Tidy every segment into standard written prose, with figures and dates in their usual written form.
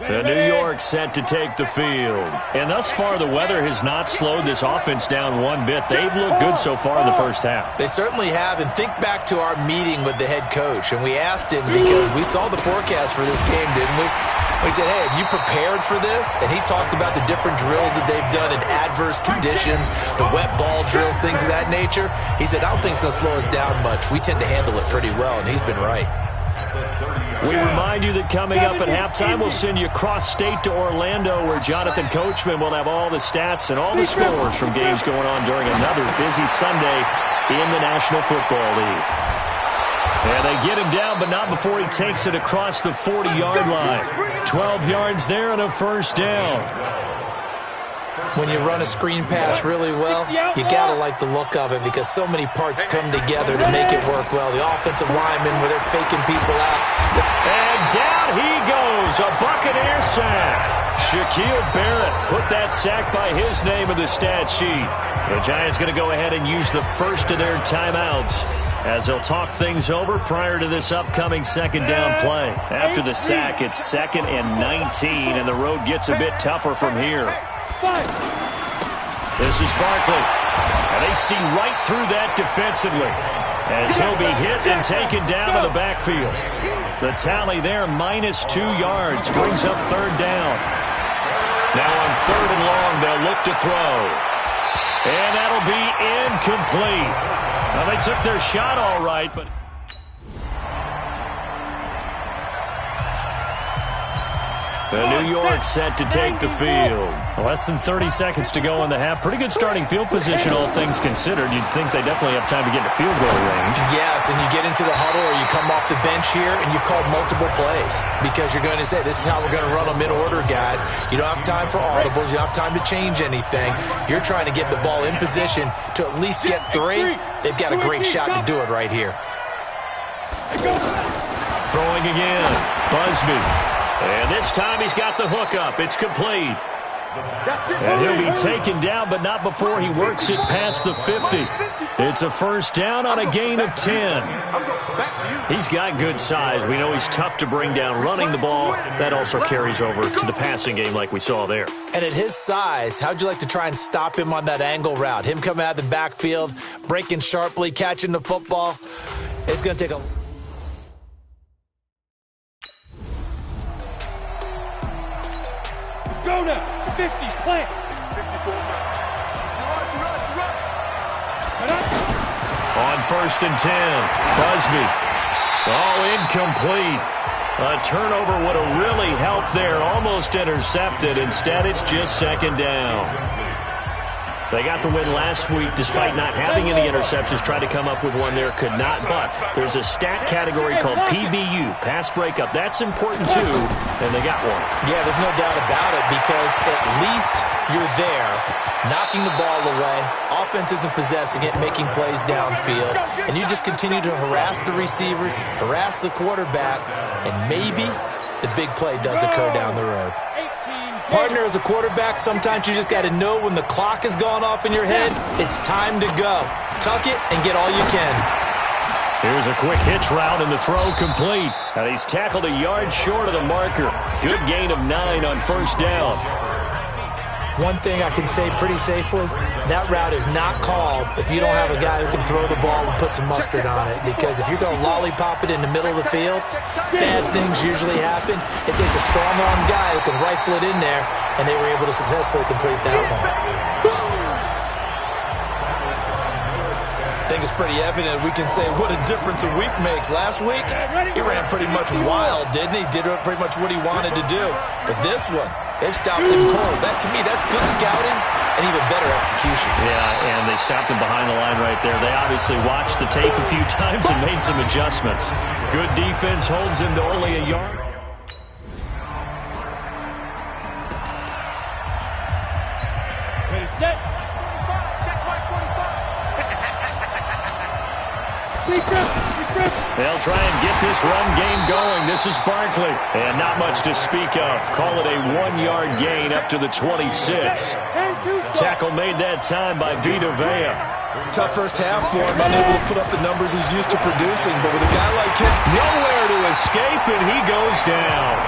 The New York set to take the field. And thus far, the weather has not slowed this offense down one bit. They've looked good so far in the first half. They certainly have. And think back to our meeting with the head coach. And we asked him, because we saw the forecast for this game, didn't we? We said, hey, have you prepared for this? And he talked about the different drills that they've done in adverse conditions, the wet ball drills, things of that nature. He said, I don't think it's going to slow us down much. We tend to handle it pretty well, and he's been right. We remind you that coming up at halftime, we'll send you cross-state to Orlando, where Jonathan Coachman will have all the stats and all the scores from games going on during another busy Sunday in the National Football League. And they get him down, but not before he takes it across the 40-yard line. 12 yards there and a first down. When you run a screen pass really well, you got to like the look of it because so many parts come together to make it work well. The offensive linemen, where they're faking people out. And down he goes, a Buccaneer sack. Shaquille Barrett put that sack by his name in the stat sheet. The Giants going to go ahead and use the first of their timeouts as they'll talk things over prior to this upcoming second down play. After the sack, it's 2nd and 19, and the road gets a bit tougher from here. This is Barkley, and they see right through that defensively as he'll be hit and taken down in the backfield. The tally there, -2 yards, brings up third down. Now on 3rd and long, they'll look to throw. And that'll be incomplete. Well, they took their shot all right, but... The New York set to take the field. Less than 30 seconds to go in the half. Pretty good starting field position, all things considered. You'd think they definitely have time to get to field goal range. Yes, and you get into the huddle or you come off the bench here and you've called multiple plays because you're going to say, this is how we're going to run them in order, guys. You don't have time for audibles. You don't have time to change anything. You're trying to get the ball in position to at least get 3. They've got a great shot to do it right here. Throwing again. Busby. And this time he's got the hook up. It's complete. And he'll be taken down, but not before he works it past the 50. It's a first down on a gain of 10. He's got good size. We know he's tough to bring down running the ball. That also carries over to the passing game like we saw there. And at his size, how'd you like to try and stop him on that angle route? Him coming out of the backfield, breaking sharply, catching the football. It's going to take a... Go now, 50, plant. 54. On 1st and 10, Busby. Oh, incomplete. A turnover would have really helped there. Almost intercepted. Instead, it's just 2nd down. They got the win last week despite not having any interceptions. Tried to come up with one there, could not. But there's a stat category called PBU, pass breakup. That's important too, and they got one. Yeah, there's no doubt about it because at least you're there, knocking the ball away. Offense isn't possessing it, making plays downfield. And you just continue to harass the receivers, harass the quarterback, and maybe the big play does occur down the road. Partner, as a quarterback, sometimes you just got to know when the clock has gone off in your head, it's time to go. Tuck it and get all you can. Here's a quick hitch route and the throw complete. And he's tackled a yard short of the marker. Good gain of 9 on 1st down. One thing I can say pretty safely, that route is not called if you don't have a guy who can throw the ball and put some mustard on it. Because if you're going to lollipop it in the middle of the field, bad things usually happen. It takes a strong-arm guy who can rifle it in there, and they were able to successfully complete that one. I think it's pretty evident we can say what a difference a week makes. Last week, he ran pretty much wild, didn't he? Did pretty much what he wanted to do. But this one, they've stopped him cold. That, to me, that's good scouting and even better execution. Yeah, and they stopped him behind the line right there. They obviously watched the tape a few times and made some adjustments. Good defense holds him to only a yard. Ready, set. They'll try and get this run game going. This is Barkley. And not much to speak of. Call it a 1-yard gain up to the 26. Tackle made that time by Vita Vea. Tough first half for him, unable to put up the numbers he's used to producing. But with a guy like him, nowhere to escape, and he goes down.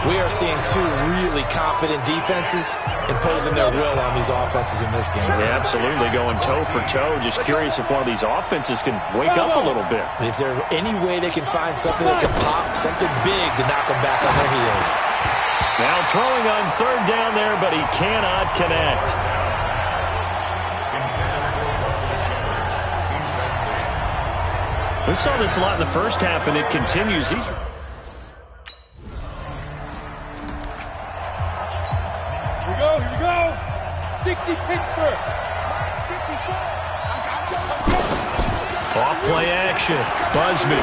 We are seeing two really confident defenses imposing their will on these offenses in this game. Yeah, absolutely, going toe for toe. Just curious if one of these offenses can wake up a little bit. Is there any way they can find something that can pop, something big to knock them back on their heels? Now throwing on third down there, but he cannot connect. We saw this a lot in the first half, and it continues. Here we go. 60 Pittsburgh. Off play action. Busby.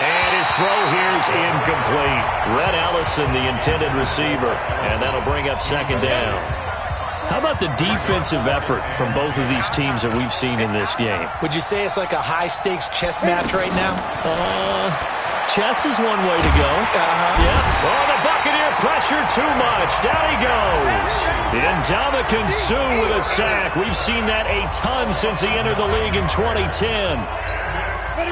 And his throw here is incomplete. Red Ellison, the intended receiver. And that'll bring up second down. How about the defensive effort from both of these teams that we've seen in this game? Would you say it's like a high-stakes chess match right now? Chess is one way to go. Yeah. Oh, the Buccaneer pressure too much. Down he goes. Ndamukong Suh with a sack. We've seen that a ton since he entered the league in 2010.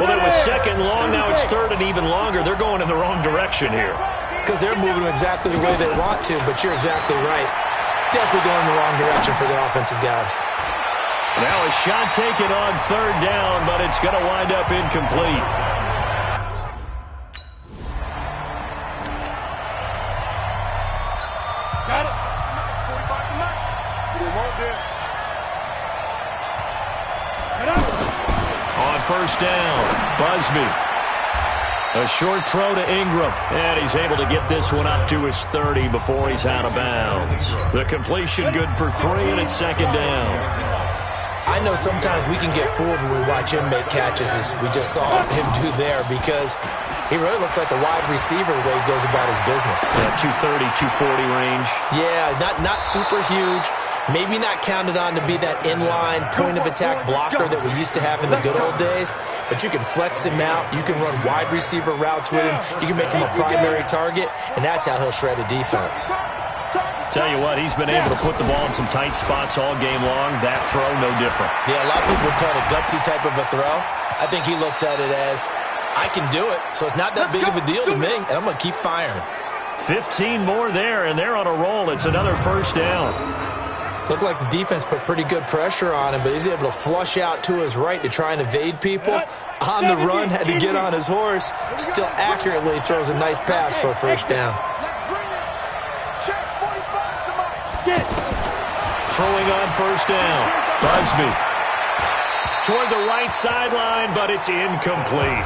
Well, it was second long. Now it's third and even longer. They're going in the wrong direction here. Because they're moving exactly the way they want to, but you're exactly right. Definitely going in the wrong direction for the offensive guys. Now a shot taken on third down, but it's going to wind up incomplete. Got it. 45 to 9. We want this. Get up. On first down, Busby. A short throw to Ingram, and he's able to get this one up to his 30 before he's out of bounds. The completion good for 3, and it's second down. I know sometimes we can get fooled when we watch him make catches, as we just saw him do there, because he really looks like a wide receiver the way he goes about his business. Yeah, 230, 240 range. Yeah, not super huge. Maybe not counted on to be that inline point-of-attack blocker that we used to have in the good old days, but you can flex him out. You can run wide receiver routes with him. You can make him a primary target, and that's how he'll shred a defense. Tell you what, he's been able to put the ball in some tight spots all game long. That throw, no different. Yeah, a lot of people would call it a gutsy type of a throw. I think he looks at it as, I can do it, so it's not that big of a deal to me, and I'm going to keep firing. 15 more there, and they're on a roll. It's another first down. Looked like the defense put pretty good pressure on him, but he's able to flush out to his right to try and evade people. On the run, had to get on his horse. Still accurately throws a nice pass for a first down. Throwing on first down. Busby. Toward the right sideline, but it's incomplete.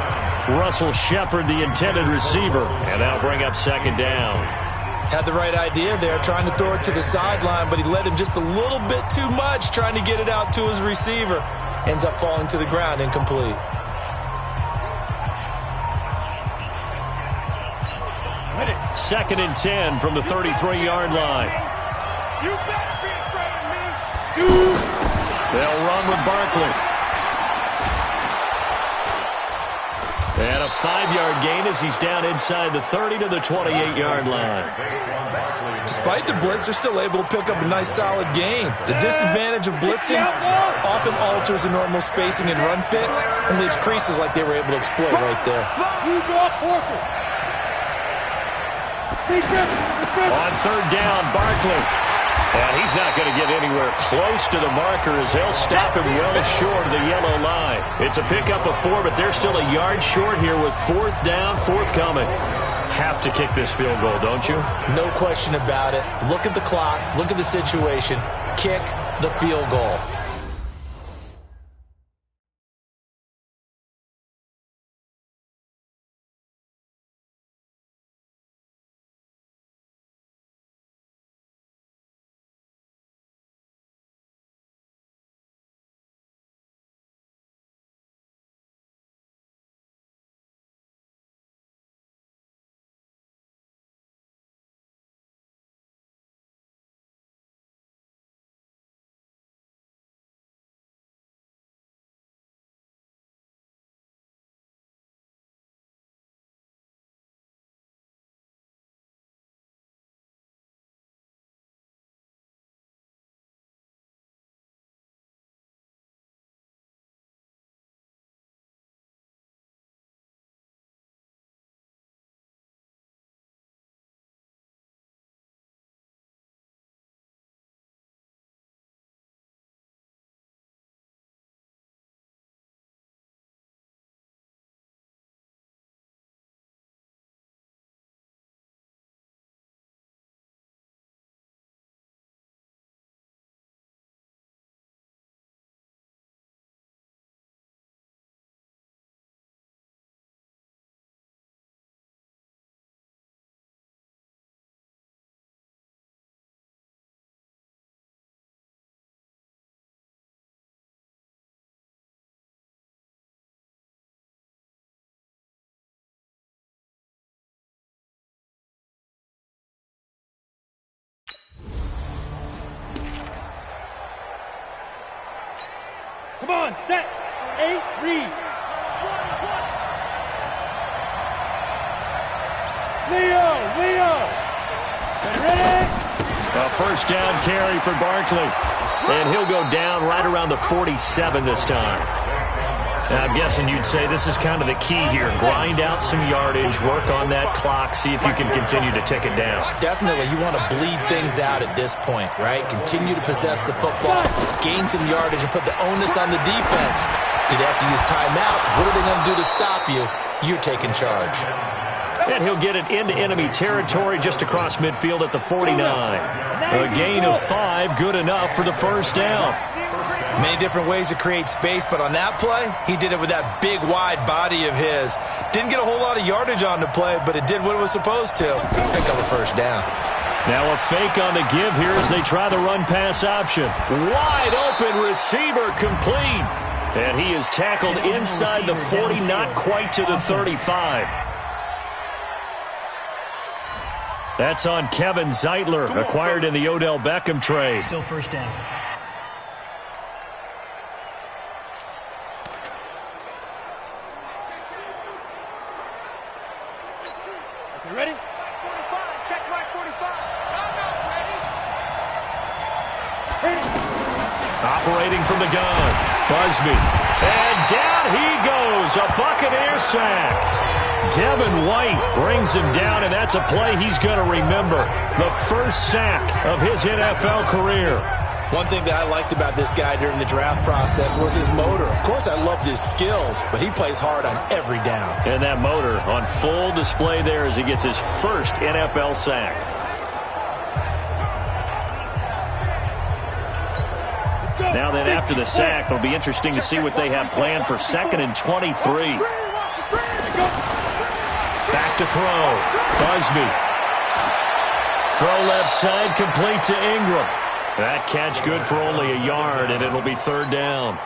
Russell Shepard, the intended receiver, and that'll bring up second down. Had the right idea there, trying to throw it to the sideline, but he led him just a little bit too much, trying to get it out to his receiver. Ends up falling to the ground, incomplete. Second and 10 from the 33-yard line. You better be afraid of me. They'll run with Barkley. And a 5-yard gain as he's down inside the 30 to the 28-yard line. Despite the blitz, they're still able to pick up a nice, solid gain. The disadvantage of blitzing often alters the normal spacing and run fits and leaves creases like they were able to exploit right there. On third down, Barkley. And he's not going to get anywhere close to the marker as they'll stop him well short of the yellow line. It's a pickup of 4, but they're still a yard short here with fourth down, forthcoming. Have to kick this field goal, don't you? No question about it. Look at the clock. Look at the situation. Kick the field goal. Come on, set. 8, read. Leo. Ready? A first down carry for Barkley. And he'll go down right around the 47 this time. Now, I'm guessing you'd say this is kind of the key here. Grind out some yardage, work on that clock, see if you can continue to tick it down. Definitely, you want to bleed things out at this point, right? Continue to possess the football, gain some yardage, and put the onus on the defense. Do they have to use timeouts? What are they going to do to stop you? You're taking charge. And he'll get it into enemy territory just across midfield at the 49. A gain of 5, good enough for the first down. Many different ways to create space, but on that play, he did it with that big, wide body of his. Didn't get a whole lot of yardage on the play, but it did what it was supposed to. Pick up a first down. Now a fake on the give here as they try the run-pass option. Wide open receiver complete. And he is tackled inside the 40, not quite to the 35. That's on Kevin Zeitler, acquired in the Odell Beckham trade. Still first down. You ready? 45. Check right 45. Operating from the gun. Busby. And down he goes. A Buccaneer sack. Devin White brings him down, and that's a play he's going to remember. The first sack of his NFL career. One thing that I liked about this guy during the draft process was his motor. Of course, I loved his skills, but he plays hard on every down. And that motor on full display there as he gets his first NFL sack. Now then, after the sack, it'll be interesting to see what they have planned for 2nd and 23. Back to throw. Busby. Throw left side, complete to Ingram. That catch good for only a yard, and it'll be 3rd down.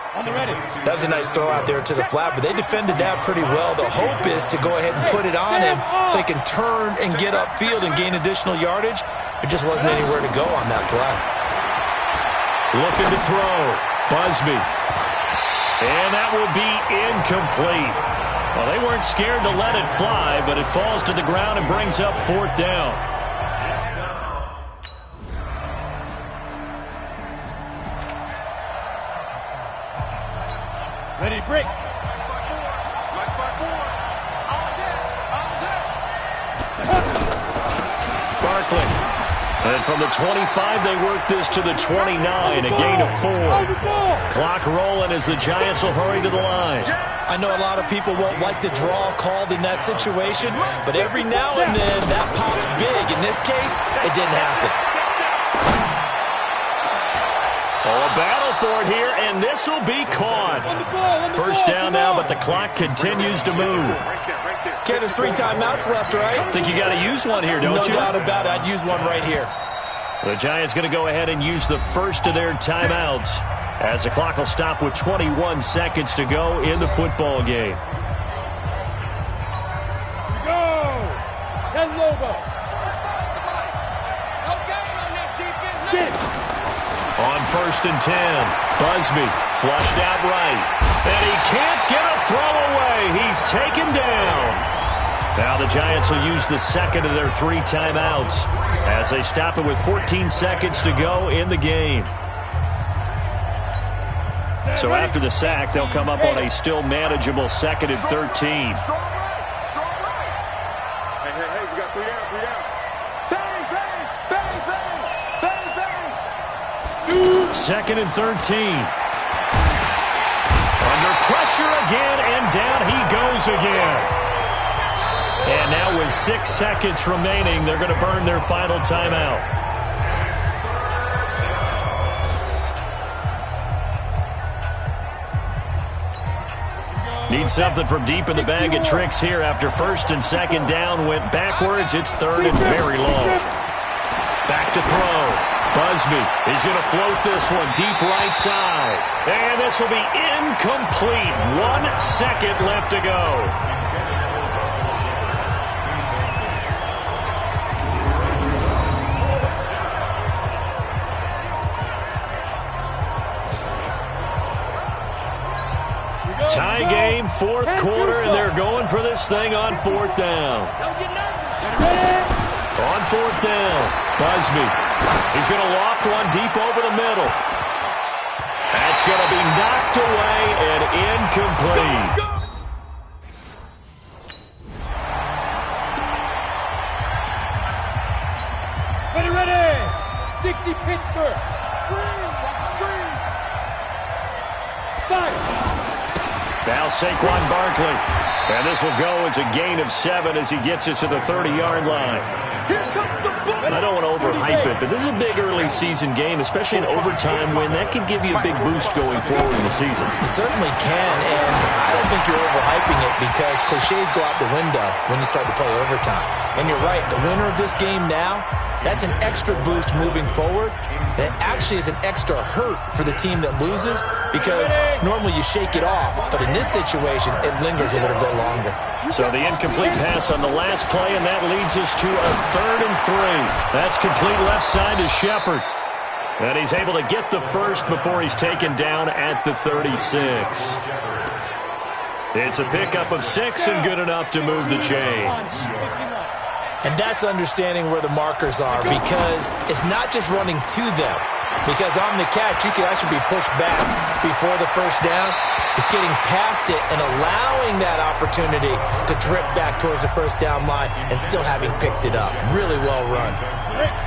That was a nice throw out there to the flat, but they defended that pretty well. The hope is to go ahead and put it on him so he can turn and get upfield and gain additional yardage. There just wasn't anywhere to go on that play. Looking to throw. Busby. And that will be incomplete. Well, they weren't scared to let it fly, but it falls to the ground and brings up 4th down. Ready, break. Barkley. And from the 25, they work this to the 29, a gain of 4. Clock rolling as the Giants will hurry to the line. I know a lot of people won't like the draw called in that situation, but every now and then that pops big. In this case, it didn't happen. Oh, a battle for it here, and this will be caught. First down now, but the clock continues to move. Ken, there's 3 timeouts left, right? I think you got to use one here, don't you? No doubt about it. I'd use one right here. The Giants going to go ahead and use the first of their timeouts as the clock will stop with 21 seconds to go in the football game. Go! 10 Lobo. On 1st and 10, Busby flushed out right. And he can't get a throw away. He's taken down. Now the Giants will use the second of their 3 timeouts as they stop it with 14 seconds to go in the game. So after the sack, they'll come up on a still manageable 2nd and 13. Hey, we got 3 down, 3 down. Bang, bang, bang, bang, bang, bang. 2nd and 13. Under pressure again, and down he goes again. And now with 6 seconds remaining, they're going to burn their final timeout. Need something from deep in the bag of tricks here after 1st and 2nd down went backwards. It's 3rd and very long. Back to throw. Busby is going to float this one deep right side. And this will be incomplete. 1 second left to go. Tie game, fourth quarter, and they're going for this thing on fourth down. On fourth down, Busby. He's going to loft one deep over the middle. That's going to be knocked away and incomplete. Ready. 60 Pittsburgh. Screen. Stop. Now Saquon Barkley. And this will go as a gain of 7 as he gets it to the 30-yard line. I don't want to overhype it, but this is a big early season game, especially an overtime win. That can give you a big boost going forward in the season. It certainly can, and I don't think you're overhyping it because cliches go out the window when you start to play overtime. And you're right, the winner of this game now, that's an extra boost moving forward. And it actually is an extra hurt for the team that loses because normally you shake it off. But in this situation, it lingers a little bit longer. So the incomplete pass on the last play, and that leads us to a 3rd and 3. That's complete left side to Shepard. And he's able to get the first before he's taken down at the 36. It's a pickup of 6 and good enough to move the chains. And that's understanding where the markers are because it's not just running to them. Because on the catch, you can actually be pushed back before the first down. It's getting past it and allowing that opportunity to drip back towards the first down line and still having picked it up. Really well run.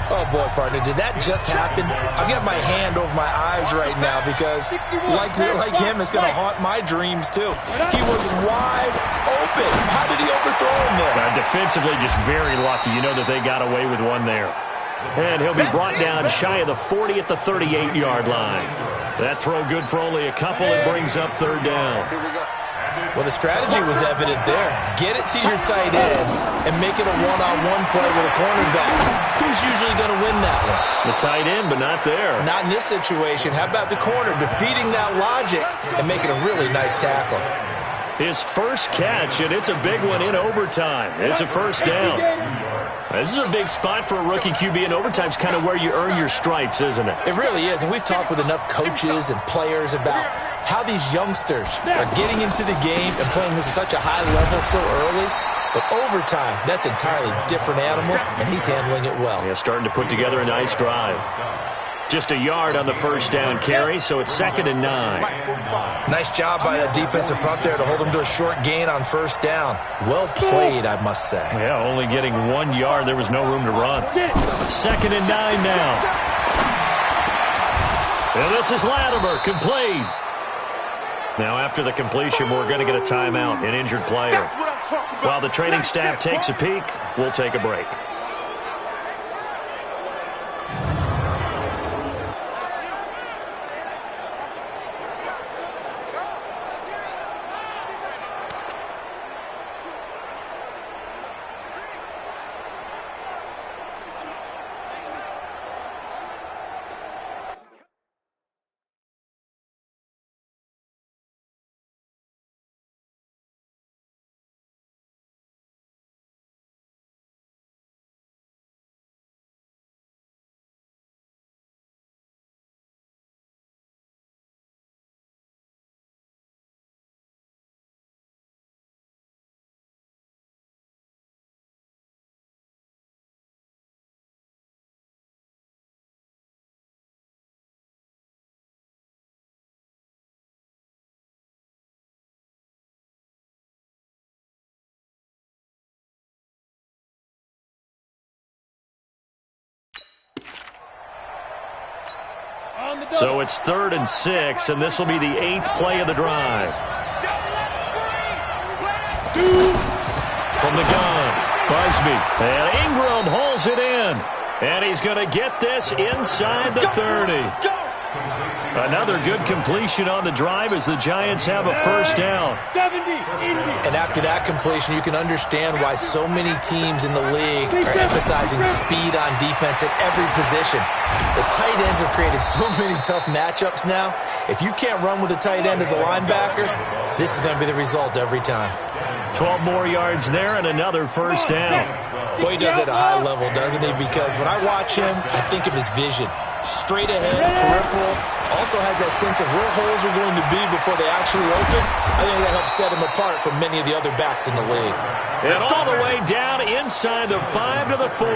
Oh, boy, partner, did that just happen? I've got my hand over my eyes right now because, like him, it's going to haunt my dreams, too. He was wide open. How did he overthrow him there? Defensively, just very lucky. You know that they got away with one there. And he'll be brought down shy of the 40 at the 38-yard line. That throw good for only a couple. It brings up 3rd down. Well, the strategy was evident there. Get it to your tight end and make it a one-on-one play with a cornerback. Who's usually going to win that one? The tight end, but not there. Not in this situation. How about the corner defeating that logic and making a really nice tackle? His first catch, and it's a big one in overtime. It's a first down. This is a big spot for a rookie QB, and overtime's kind of where you earn your stripes, isn't it? It really is, and we've talked with enough coaches and players about how these youngsters are getting into the game and playing this at such a high level so early. But overtime, that's an entirely different animal, and he's handling it well. Yeah, starting to put together a nice drive. Just a yard on the first down carry, so it's 2nd and 9. Nice job by that defensive front there to hold him to a short gain on first down. Well played, I must say. Yeah, only getting 1 yard. There was no room to run. 2nd and 9 now. And this is Latimer, complete. Now, after the completion, we're going to get a timeout, an injured player. While the training staff takes a peek, we'll take a break. So it's 3rd and 6, and this will be the 8th play of the drive. From the gun, Busby. And Ingram hauls it in. And he's going to get this inside the 30. Another good completion on the drive as the Giants have a first down. And after that completion, you can understand why so many teams in the league are emphasizing speed on defense at every position. The tight ends have created so many tough matchups now. If you can't run with a tight end as a linebacker, this is going to be the result every time. 12 more yards there and another first down. Boy, he does it at a high level, doesn't he? Because when I watch him, I think of his vision. straight ahead, peripheral. Also has that sense of where holes are going to be before they actually open. I think that helps set him apart from many of the other backs in the league. And all the way down inside the 5 to the 4.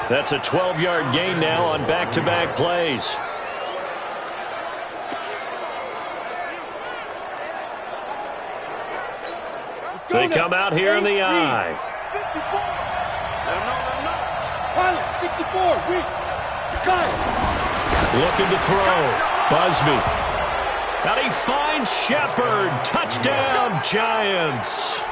That's a 12-yard gain now on back-to-back plays. They come out here in the I. 54. Let him know. Pilot, 64. Weak. Got it. Looking to throw. Busby. And he finds Shepard. Touchdown, Giants.